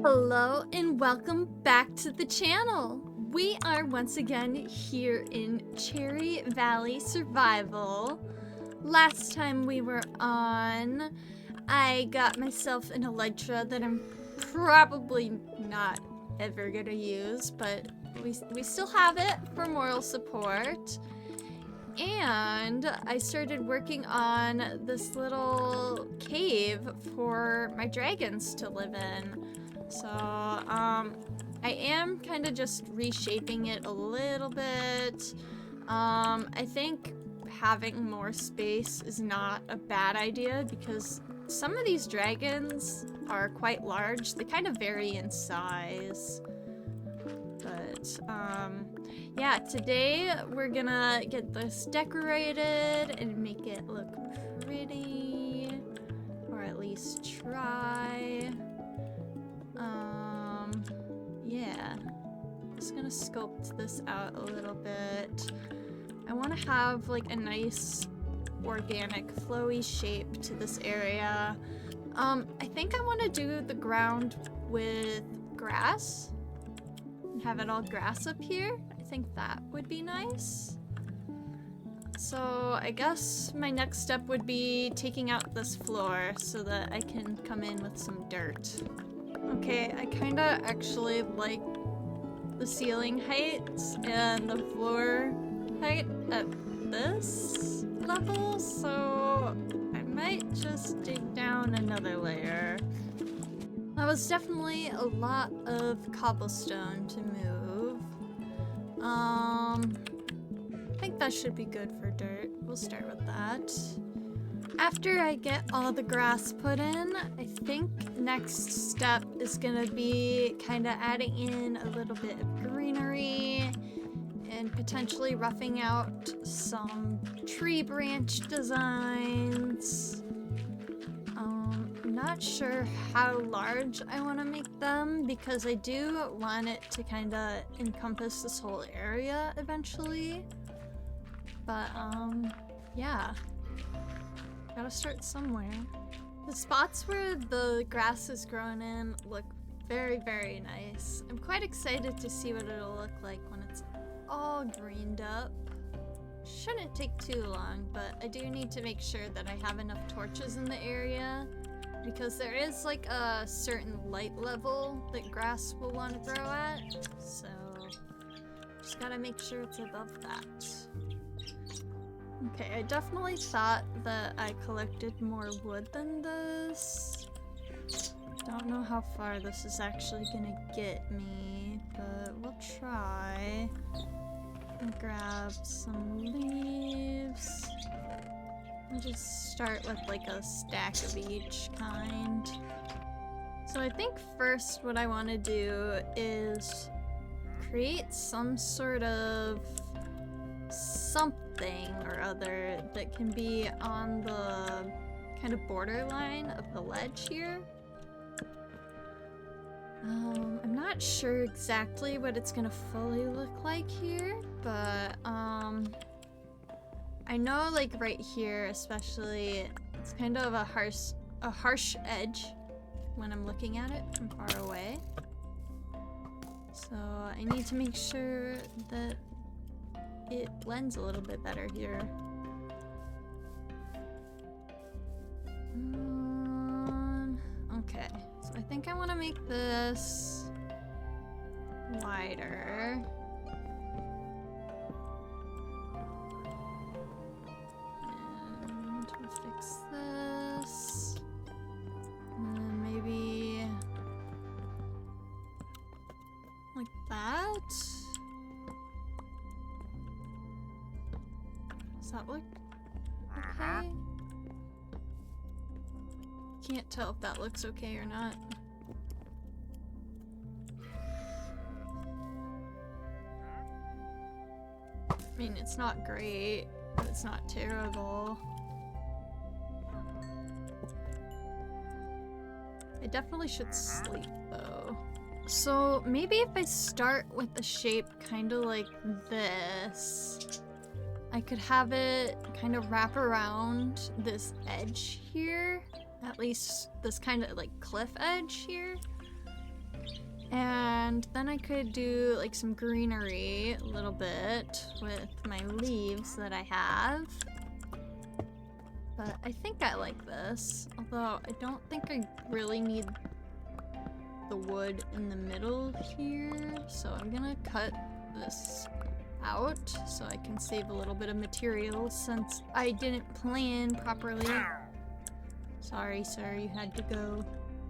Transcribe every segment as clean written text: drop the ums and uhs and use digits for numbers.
Hello and welcome back to the channel. We are once again here in Cherry Valley Survival. Last time we were on, I got myself an Elytra that I'm probably not ever gonna use, but we still have it for moral support. And I started working on this little cave for my dragons to live in. So, I am kind of just reshaping it a little bit. I think having more space is not a bad idea because some of these dragons are quite large. They kind of vary in size. But, yeah, today we're gonna get this decorated and make it look pretty. Or at least try. Yeah. Just gonna sculpt this out a little bit. I want to have like a nice organic flowy shape to this area. I think I want to do the ground with grass. Have it all grass up here. I think that would be nice. So I guess my next step would be taking out this floor so that I can come in with some dirt. Okay, I kind of actually like the ceiling heights and the floor height at this level, so I might just dig down another layer. That was definitely a lot of cobblestone to move. I think that should be good for dirt. We'll start with that. After I get all the grass put in, I think next step is gonna be kind of adding in a little bit of greenery and potentially roughing out some tree branch designs. I'm not sure how large I want to make them because I do want it to kind of encompass this whole area eventually. But yeah. Gotta start somewhere. The spots where the grass is grown in look very, very nice. I'm quite excited to see what it'll look like when it's all greened up. Shouldn't take too long, but I do need to make sure that I have enough torches in the area because there is like a certain light level that grass will want to grow at. So just gotta make sure it's above that. Okay, I definitely thought that I collected more wood than this. Don't know how far this is actually gonna get me, but we'll try. And grab some leaves. And just start with like a stack of each kind. So I think first what I want to do is create some sort of something or other that can be on the kind of borderline of the ledge here. I'm not sure exactly what it's gonna fully look like here, but I know like right here especially it's kind of a harsh edge when I'm looking at it from far away. So I need to make sure that it blends a little bit better here. Okay, so I think I want to make this wider. And we'll fix this. And then maybe like that. Does that look okay? Can't tell if that looks okay or not. I mean, it's not great, but it's not terrible. I definitely should sleep though. So maybe if I start with the shape kind of like this, I could have it kind of wrap around this edge here. At least this kind of like cliff edge here. And then I could do like some greenery a little bit with my leaves that I have. But I think I like this, although I don't think I really need the wood in the middle here. So I'm gonna cut this out so I can save a little bit of material since I didn't plan properly. Sorry, sir, you had to go.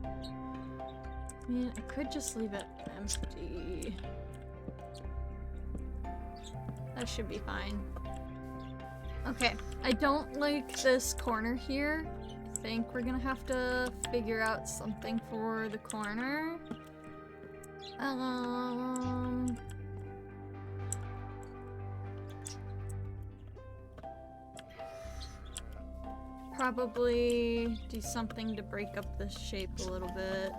I mean, I could just leave it empty. That should be fine. Okay, I don't like this corner here. I think we're gonna have to figure out something for the corner. Probably do something to break up this shape a little bit.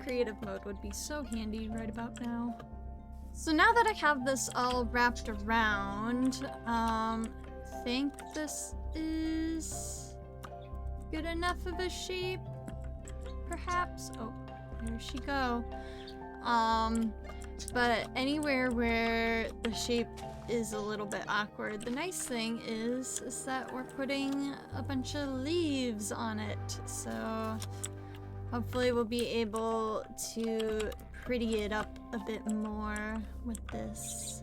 Creative mode would be so handy right about now. So now that I have this all wrapped around, I think this is good enough of a shape, perhaps. Oh, there she go. But anywhere where the shape is a little bit awkward, the nice thing is that we're putting a bunch of leaves on it. So hopefully we'll be able to pretty it up a bit more with this.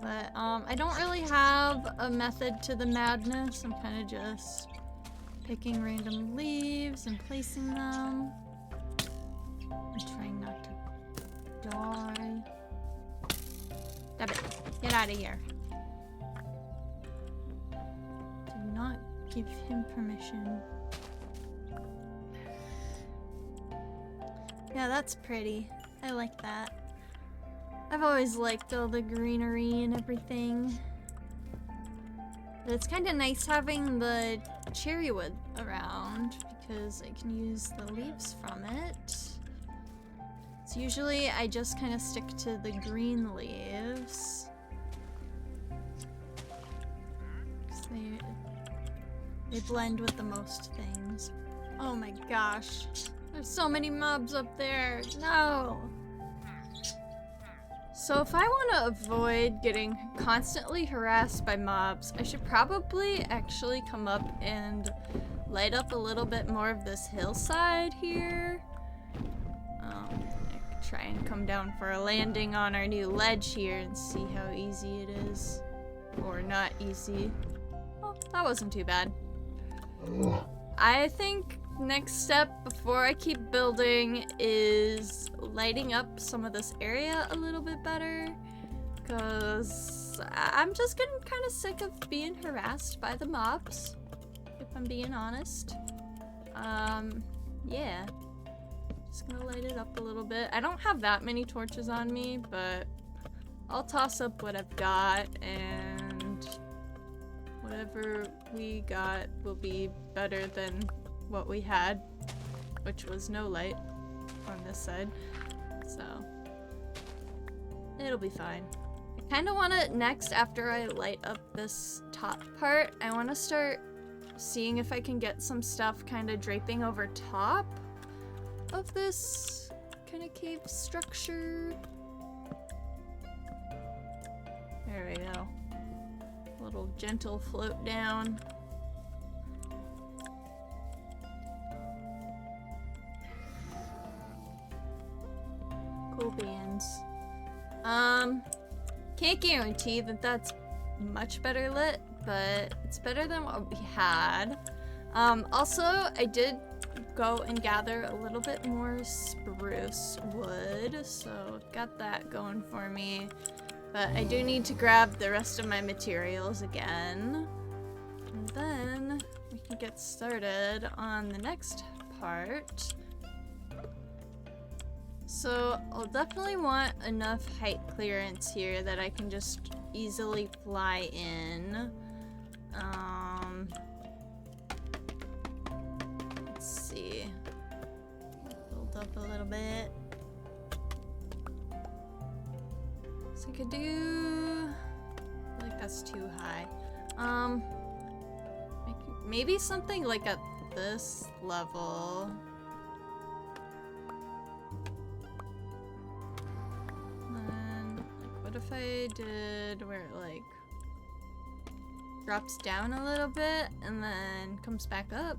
But I don't really have a method to the madness. I'm kind of just picking random leaves and placing them. I'm trying not to die. Stop it. Get out of here. Do not give him permission. Yeah, that's pretty. I like that. I've always liked all the greenery and everything. But it's kind of nice having the cherry wood around because I can use the leaves from it. So usually I just kind of stick to the green leaves. They blend with the most things. Oh my gosh. There's so many mobs up there. No! So if I want to avoid getting constantly harassed by mobs, I should probably actually come up and light up a little bit more of this hillside here. I could try and come down for a landing on our new ledge here and see how easy it is. Or not easy. Oh, that wasn't too bad. I think next step before I keep building is lighting up some of this area a little bit better, because I'm just getting kind of sick of being harassed by the mobs, if I'm being honest. Yeah, just gonna light it up a little bit. I don't have that many torches on me, but I'll toss up what I've got, and whatever we got will be better than what we had, which was no light on this side, so it'll be fine. I kind of want to, next, after I light up this top part, I want to start seeing if I can get some stuff kind of draping over top of this kind of cave structure. There we go. A little gentle float down. Cool beans. Can't guarantee that that's much better lit, but it's better than what we had. Also, I did go and gather a little bit more spruce wood, so got that going for me. But I do need to grab the rest of my materials again. And then we can get started on the next part. So I'll definitely want enough height clearance here that I can just easily fly in. Let's see. Build up a little bit. So I could do, I feel like that's too high. Maybe something like a this level. And like, what if I did where it like drops down a little bit and then comes back up?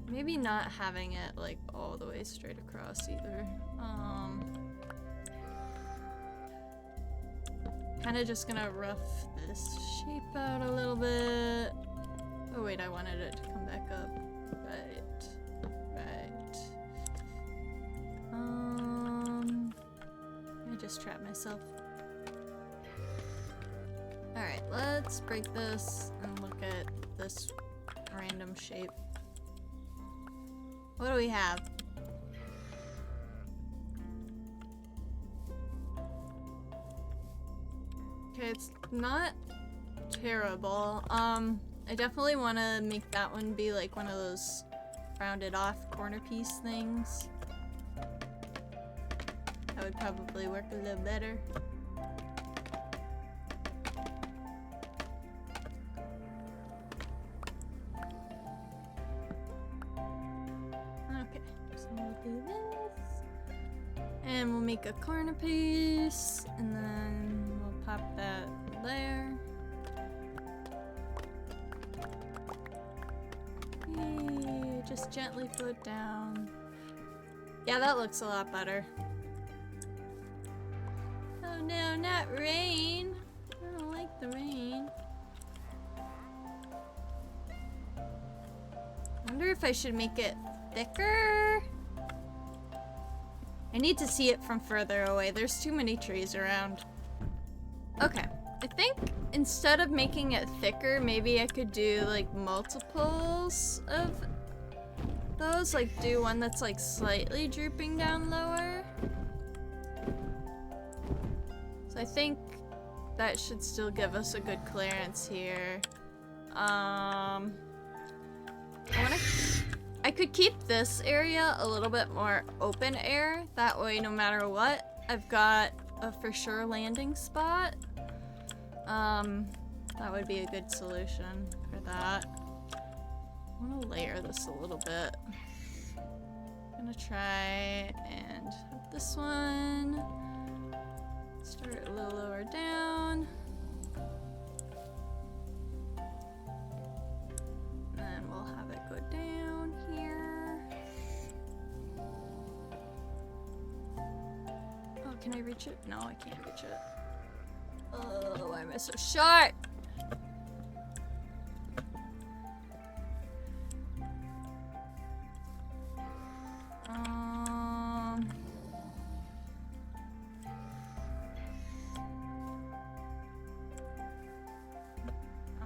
Maybe not having it like all the way straight across either. Kind of just gonna rough this shape out a little bit. Oh wait, I wanted it to come back up. Right. I just trapped myself. Alright, let's break this and look at this random shape. What do we have? Okay, it's not terrible. I definitely want to make that one be like one of those rounded off corner piece things. That would probably work a little better. Okay, so we'll do this. And we'll make a corner piece, and then we'll pop that there. Yay, just gently float down. Yeah, that looks a lot better. Oh no, not rain. I don't like the rain. I wonder if I should make it thicker. I need to see it from further away. There's too many trees around. Okay, I think instead of making it thicker, maybe I could do like multiples of those. Like do one that's like slightly drooping down lower. So I think that should still give us a good clearance here. I could keep this area a little bit more open air. That way, no matter what, I've got a for sure landing spot. That would be a good solution for that. I want to layer this a little bit. I'm gonna try and have this one. Start a little lower down. And then we'll have it go down here. Oh, can I reach it? No, I can't reach it. Oh, why am I so short?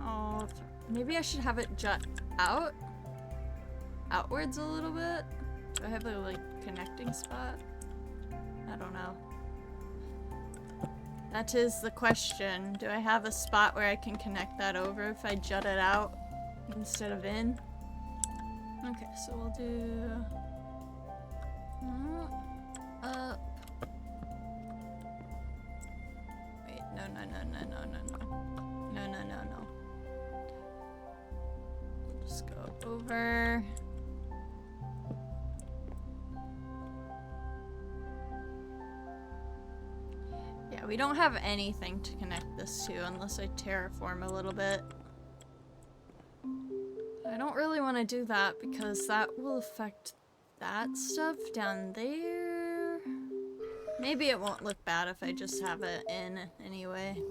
Oh, maybe I should have it jut outwards a little bit. Do I have a like connecting spot? I don't know. That is the question. Do I have a spot where I can connect that over if I jut it out instead of in? Okay, so we'll do up. Wait, no. We'll just go over. Yeah, we don't have anything to connect this to unless I terraform a little bit. I don't really want to do that because that will affect that stuff down there. Maybe it won't look bad if I just have it in anyway.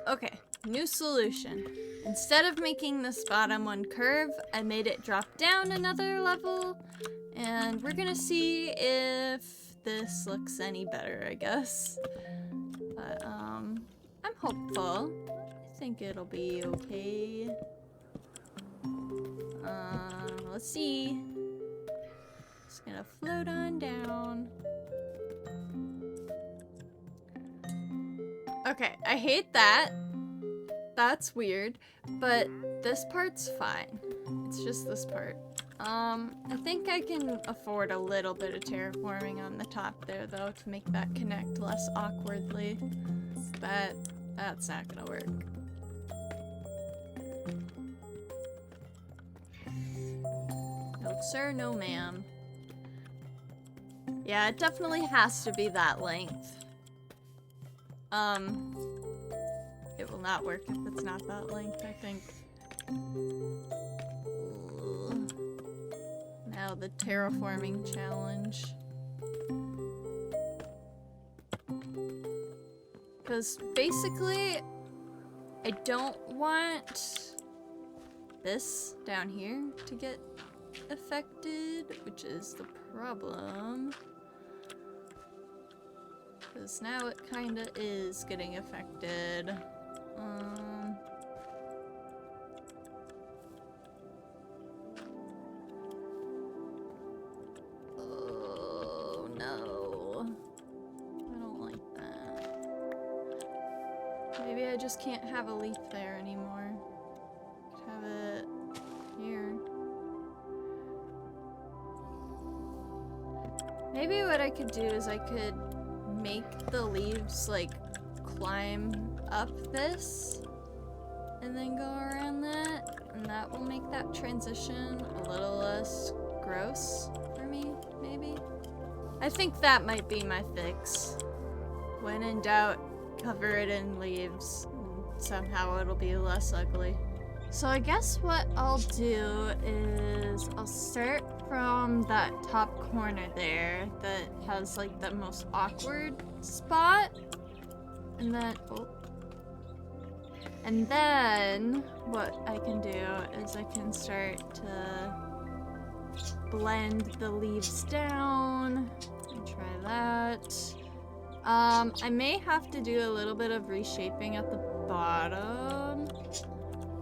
Okay, new solution. Instead of making this bottom one curve, I made it drop down another level. And we're gonna see if this looks any better, I guess. But, I'm hopeful. I think it'll be okay. Let's see. Just gonna float on down. Okay, I hate that. That's weird, but this part's fine. It's just this part. I think I can afford a little bit of terraforming on the top there, though, to make that connect less awkwardly. But That's not gonna work. No sir, no ma'am. Yeah, it definitely has to be that length. It will not work if it's not that length, I think. Ooh. Now the terraforming challenge. Because basically, I don't want this down here to get affected, which is the problem. Because now it kinda is getting affected. Oh no. I don't like that. Maybe I just can't have a leaf there anymore. Have it here. Maybe what I could do is I could make the leaves like climb up this and then go around that, and that will make that transition a little less gross for me, maybe. I think that might be my fix. When in doubt, cover it in leaves. Somehow it'll be less ugly. So I guess what I'll do is I'll start from that top corner there that has like the most awkward spot. And then what I can do is I can start to blend the leaves down and try that. I may have to do a little bit of reshaping at the bottom,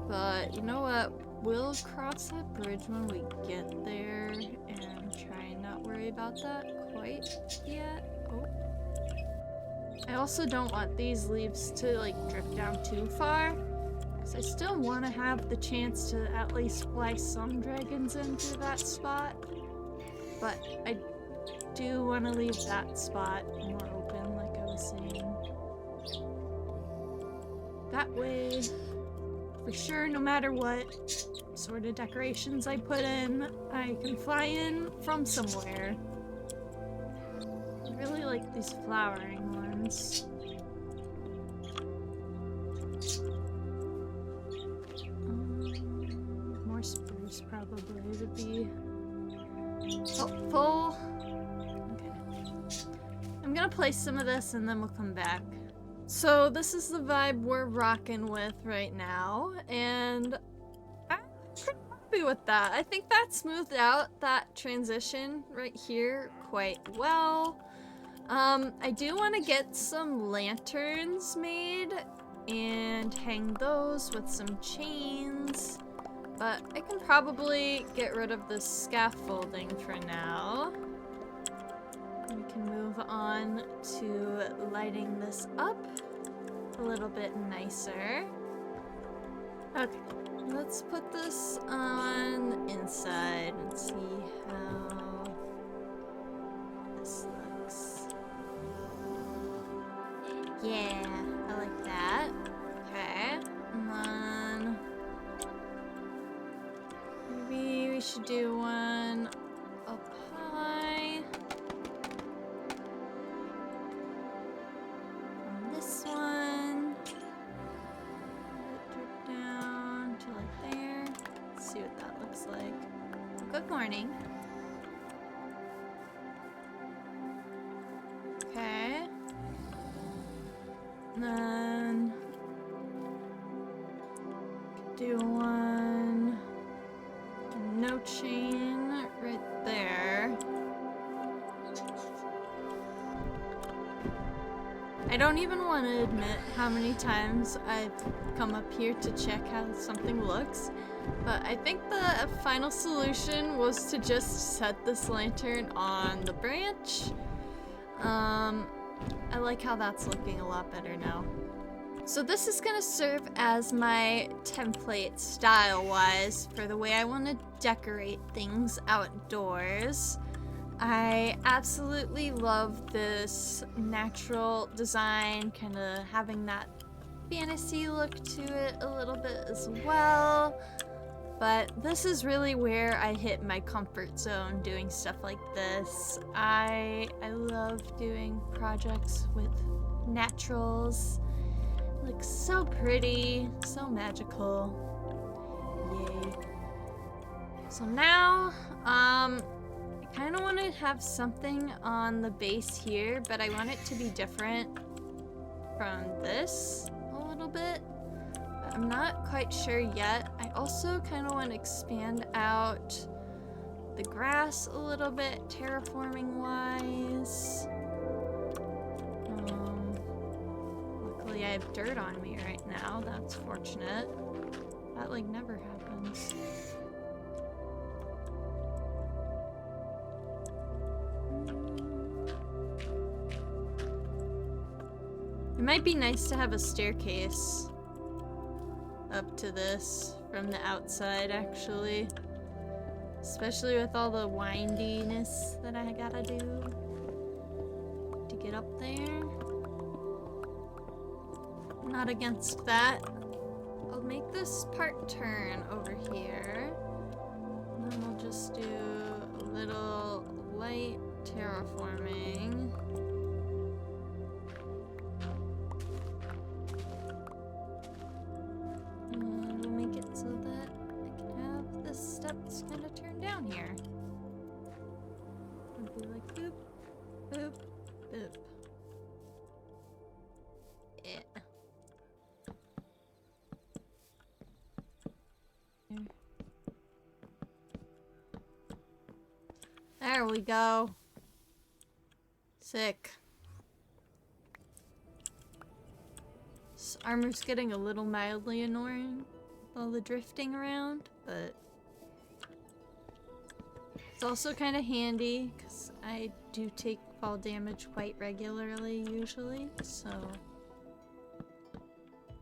but you know what? We'll cross that bridge when we get there and try and not worry about that quite yet. Oh. I also don't want these leaves to like drip down too far, because I still want to have the chance to at least fly some dragons into that spot. But I do want to leave that spot more open, like I was saying. That way, for sure, no matter what sort of decorations I put in, I can fly in from somewhere. I really like these flowering ones. More spruce probably would be helpful. Okay. I'm gonna place some of this and then we'll come back. So this is the vibe we're rocking with right now, and I'm pretty happy with that. I think that smoothed out that transition right here quite well. I do want to get some lanterns made and hang those with some chains, but I can probably get rid of the scaffolding for now. We can move on to lighting this up a little bit nicer. Okay, let's put this on the inside and see how this looks. Yeah, I like that. Okay, and then maybe we should do one up high. And this one. Let it drip down to like there. Let's see what that looks like. Good morning. Okay. And then do one, no chain right there. I don't even want to admit how many times I've come up here to check how something looks, but I think the final solution was to just set this lantern on the branch. I like how that's looking a lot better now. So this is gonna serve as my template style-wise for the way I want to decorate things outdoors. I absolutely love this natural design, kind of having that fantasy look to it a little bit as well. But this is really where I hit my comfort zone doing stuff like this. I love doing projects with naturals. It looks so pretty, so magical. Yay. So now, I kind of want to have something on the base here, but I want it to be different from this a little bit. I'm not quite sure yet. I also kind of want to expand out the grass a little bit, terraforming wise. Luckily I have dirt on me right now. That's fortunate. That like never happens. It might be nice to have a staircase up to this from the outside, actually. Especially with all the windiness that I gotta do to get up there. I'm not against that. I'll make this part turn over here. And then we'll just do a little light terraforming. So that I can have this steps kind of turn down here. It'll be like boop, boop, boop. Yeah. There we go. Sick. This armor's getting a little mildly annoying. All the drifting around, but it's also kind of handy because I do take fall damage quite regularly usually, so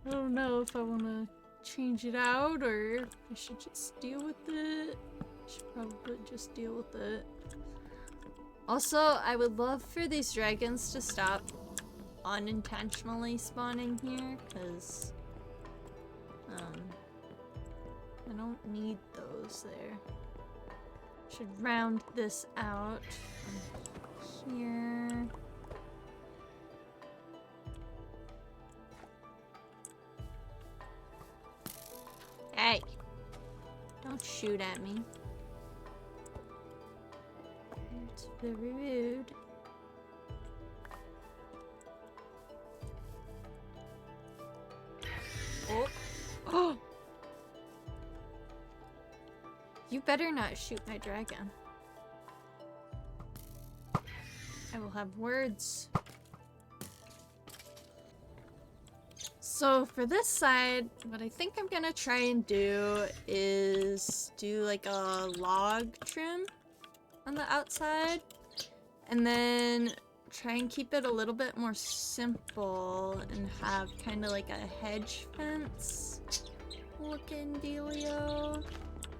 I don't know if I want to change it out or if I should just deal with it. I should probably just deal with it. Also, I would love for these dragons to stop unintentionally spawning here because I don't need those there. Should round this out from here. Hey! Don't shoot at me. It's very rude. Oh! Oh! You better not shoot my dragon. I will have words. So for this side, what I think I'm gonna try and do is do like a log trim on the outside. And then try and keep it a little bit more simple and have kind of like a hedge fence looking dealio.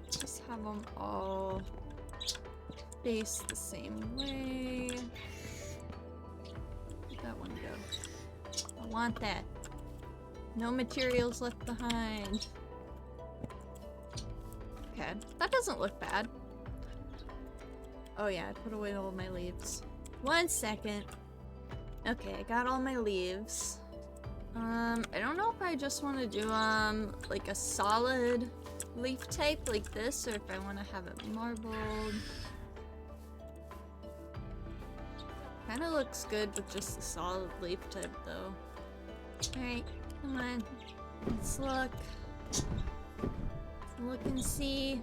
Just have them all face the same way. Where'd that one go? I want that. No materials left behind. Okay, that doesn't look bad. Oh yeah, I put away all my leaves. 1 second. Okay, I got all my leaves. I don't know if I just want to do like a solid leaf type like this, or if I want to have it marbled. Kind of looks good with just a solid leaf type though. Alright, come on. Let's look. Look and see.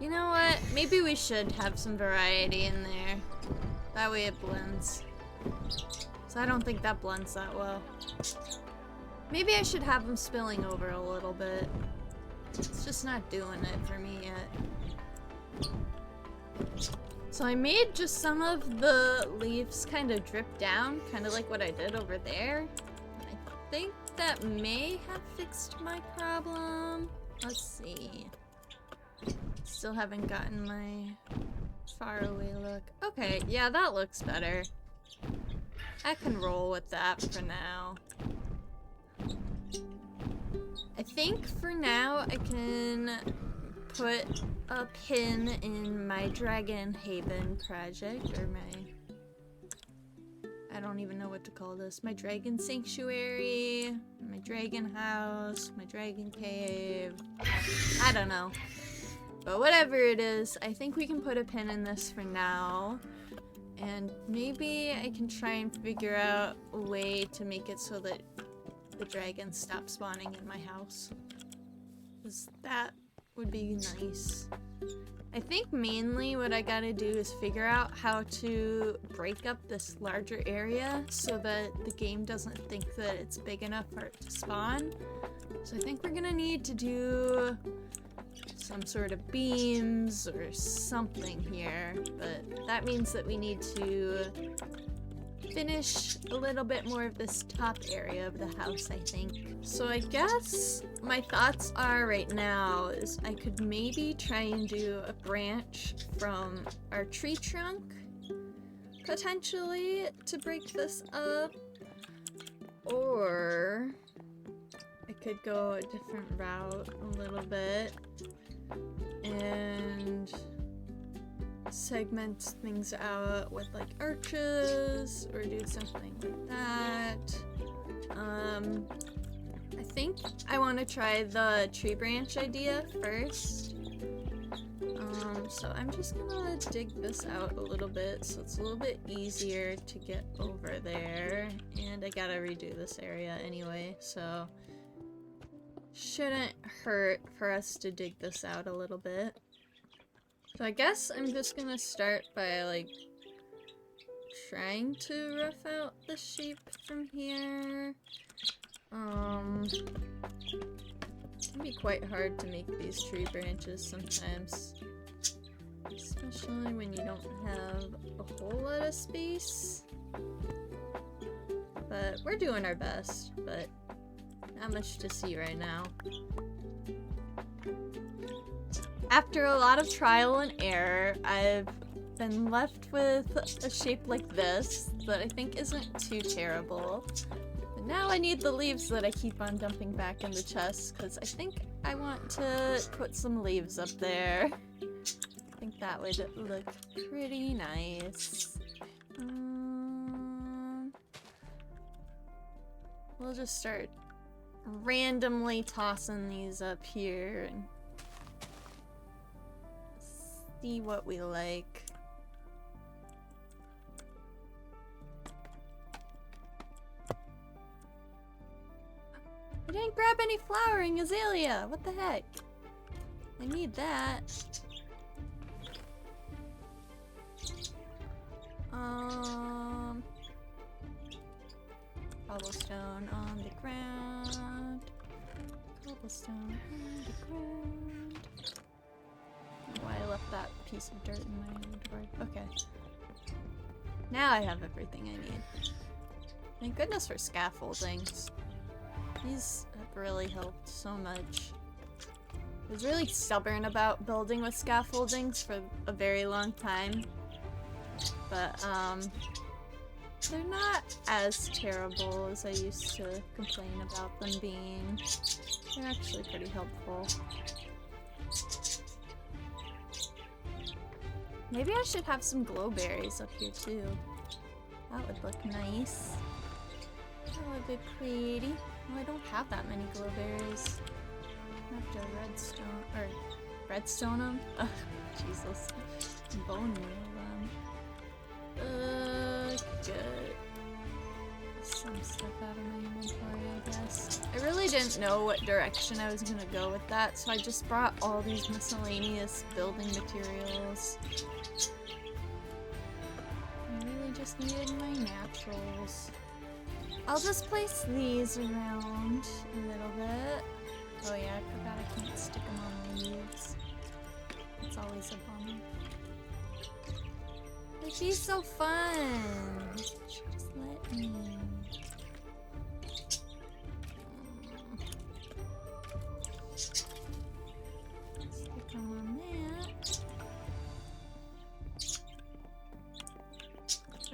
You know what? Maybe we should have some variety in there. That way it blends. So I don't think that blends that well. Maybe I should have them spilling over a little bit. It's just not doing it for me yet. So I made just some of the leaves kind of drip down, kind of like what I did over there. I think that may have fixed my problem. Let's see. Still haven't gotten my far away look. Okay, yeah, that looks better. I can roll with that for now. I think for now I can put a pin in my Dragon Haven project, or I don't even know what to call this. My Dragon Sanctuary, my Dragon House, my Dragon Cave. I don't know. But whatever it is, I think we can put a pin in this for now. And maybe I can try and figure out a way to make it so that the dragons stop spawning in my house. 'Cause that would be nice. I think mainly what I gotta do is figure out how to break up this larger area so that the game doesn't think that it's big enough for it to spawn. So I think we're gonna need to do some sort of beams or something here, but that means that we need to finish a little bit more of this top area of the house, I think. So I guess my thoughts are right now is I could maybe try and do a branch from our tree trunk, potentially, to break this up, or I could go a different route a little bit and segment things out with like arches or do something like that. I think I want to try the tree branch idea first. So I'm just gonna dig this out a little bit so it's a little bit easier to get over there, and I gotta redo this area anyway, so shouldn't hurt for us to dig this out a little bit. So I guess I'm just gonna start by like trying to rough out the shape from here. It can be quite hard to make these tree branches sometimes, especially when you don't have a whole lot of space. But we're doing our best, but not much to see right now. After a lot of trial and error, I've been left with a shape like this that I think isn't too terrible. But now I need the leaves that I keep on dumping back in the chest, because I think I want to put some leaves up there. I think that would look pretty nice. We'll just start randomly tossing these up here and see what we like. I didn't grab any flowering azalea! What the heck? I need that. Cobblestone on the ground. Cobblestone on the ground. Why I left that piece of dirt in my inventory. Okay. Now I have everything I need. Thank goodness for scaffoldings. These have really helped so much. I was really stubborn about building with scaffoldings for a very long time. But, they're not as terrible as I used to complain about them being. They're actually pretty helpful. Maybe I should have some glowberries up here too. That would look nice. That would be pretty. Oh, I don't have that many glowberries. I have to redstone them? Ugh, Jesus. Bone meal them. Get some stuff out of my inventory, I guess. I really didn't know what direction I was gonna go with that, so I just brought all these miscellaneous building materials. I really just needed my naturals. I'll just place these around a little bit. Oh yeah, I forgot I can't stick them on the leaves. It's always a bummer. It'd be so fun! Just let me. Stick them on that.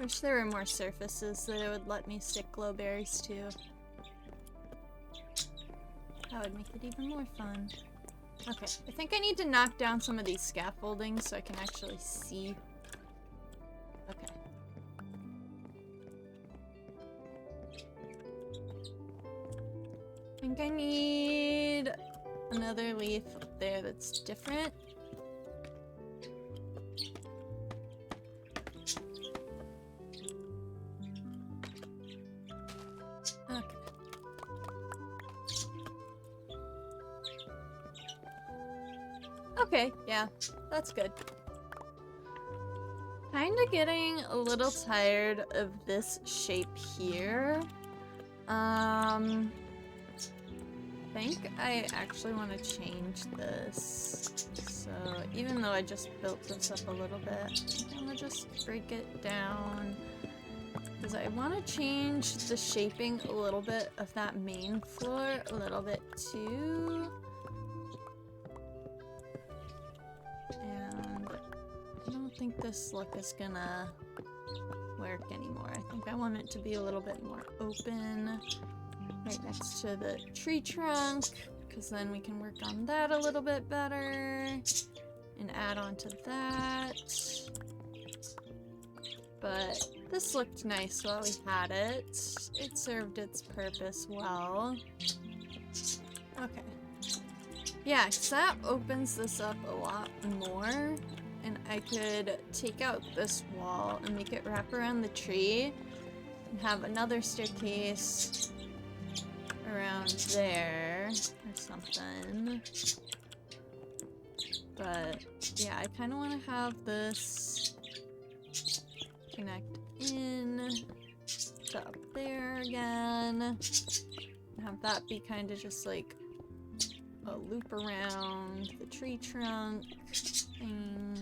Wish there were more surfaces that it would let me stick glow berries to. That would make it even more fun. Okay, I think I need to knock down some of these scaffoldings so I can actually see. Okay. I think I need another leaf up there that's different. Okay. Okay, yeah, that's good. Kinda getting a little tired of this shape here. I think I actually want to change this. So even though I just built this up a little bit, I'm gonna just break it down. Because I want to change the shaping a little bit of that main floor a little bit too. And I don't think this look is gonna work anymore. I think I want it to be a little bit more open right next to the tree trunk, because then we can work on that a little bit better and add on to that. But this looked nice while we had it. It served its purpose well. Okay. Yeah, because that opens this up a lot more. And I could take out this wall and make it wrap around the tree and have another staircase around there or something. But yeah, I kind of want to have this connect in to up there again and have that be kind of just like a loop around the tree trunk thing.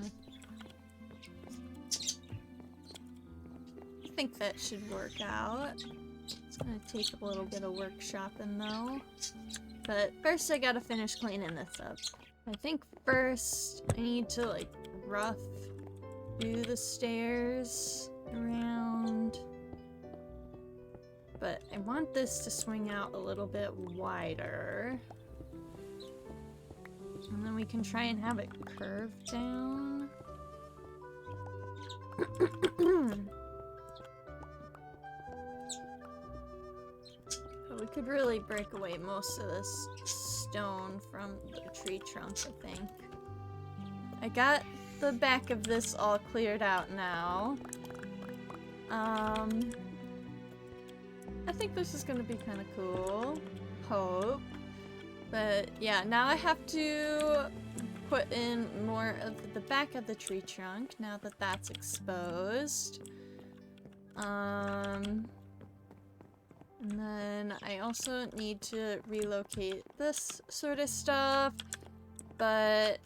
I think that should work out. It's gonna take a little bit of workshopping though. But first I gotta finish cleaning this up. I think first I need to like rough do the stairs around. But I want this to swing out a little bit wider. And then we can try and have it curve down. But we could really break away most of this stone from the tree trunk, I think. I got the back of this all cleared out now. I think this is gonna be kind of cool. Hope. But yeah, now I have to put in more of the back of the tree trunk now that that's exposed. And then I also need to relocate this sort of stuff, but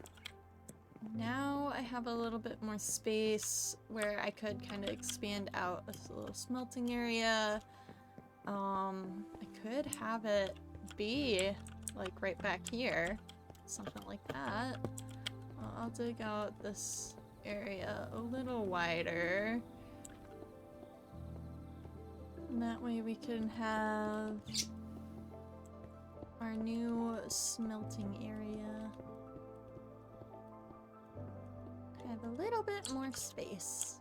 now I have a little bit more space where I could kind of expand out a little smelting area. I could have it be like right back here, something like that. I'll dig out this area a little wider. And that way we can have our new smelting area. Have a little bit more space.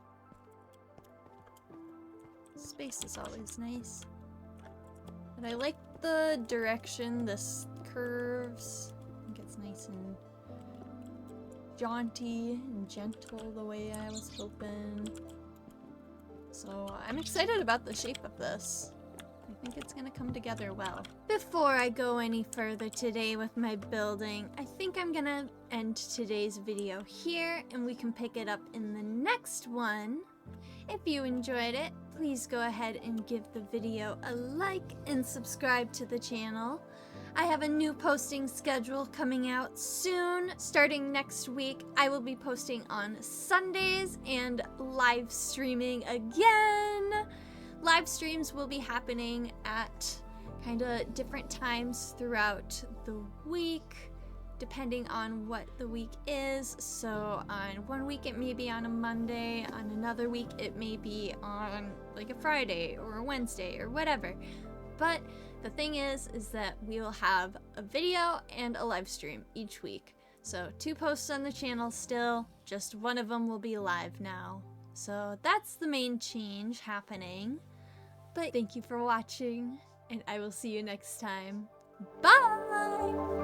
Space is always nice. But I like the direction this curves. I think it's nice and jaunty and gentle the way I was hoping. So I'm excited about the shape of this. I think it's gonna come together well. Before I go any further today with my building, I think I'm gonna end today's video here and we can pick it up in the next one. If you enjoyed it, please go ahead and give the video a like and subscribe to the channel. I have a new posting schedule coming out soon. Starting next week, I will be posting on Sundays and live streaming again. Live streams will be happening at kind of different times throughout the week. depending on what the week is. So on one week it may be on a Monday, on another week it may be on like a Friday or a Wednesday or whatever. But the thing is that we will have a video and a live stream each week. So 2 posts on the channel still, just one of them will be live now. So that's the main change happening. But thank you for watching, and I will see you next time. Bye!